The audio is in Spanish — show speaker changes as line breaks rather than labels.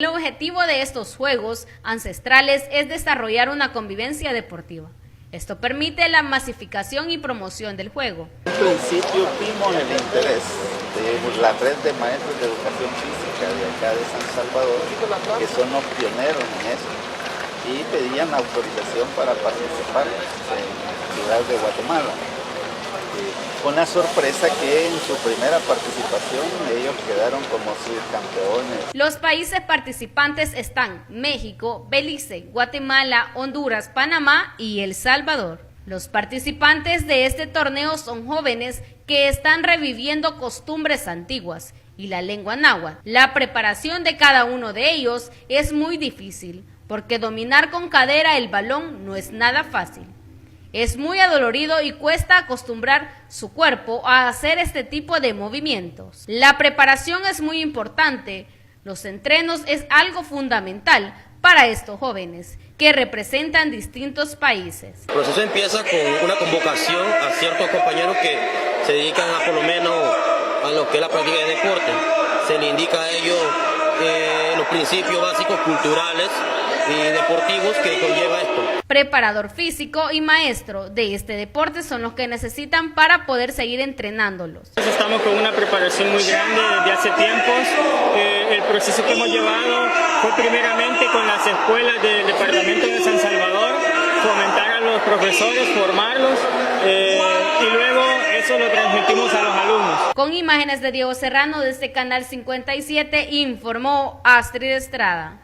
El objetivo de estos juegos ancestrales es desarrollar una convivencia deportiva. Esto permite la masificación y promoción del juego.
En principio vimos el interés de la red de maestros de educación física de acá de San Salvador, que son los pioneros en esto, y pedían autorización para participar en la ciudad de Guatemala. Con la sorpresa que en su primera participación ellos quedaron como subcampeones.
Los países participantes están México, Belice, Guatemala, Honduras, Panamá y El Salvador. Los participantes de este torneo son jóvenes que están reviviendo costumbres antiguas y la lengua náhuatl. La preparación de cada uno de ellos es muy difícil, porque dominar con cadera el balón no es nada fácil. Es muy adolorido y cuesta acostumbrar su cuerpo a hacer este tipo de movimientos. La preparación es muy importante. Los entrenos es algo fundamental para estos jóvenes que representan distintos países.
El proceso empieza con una convocación a ciertos compañeros que se dedican a por lo menos a lo que es la práctica de deporte. Se le indica a ellos los principios básicos culturales y deportivos que conlleva esto.
Preparador físico y maestro de este deporte son los que necesitan para poder seguir entrenándolos.
Estamos con una preparación muy grande desde hace tiempos. El proceso que hemos llevado fue primeramente con las escuelas del departamento de San Salvador, fomentar a los profesores, formarlos y luego eso lo transmitimos a los alumnos.
Con imágenes de Diego Serrano desde Canal 57 informó Astrid Estrada.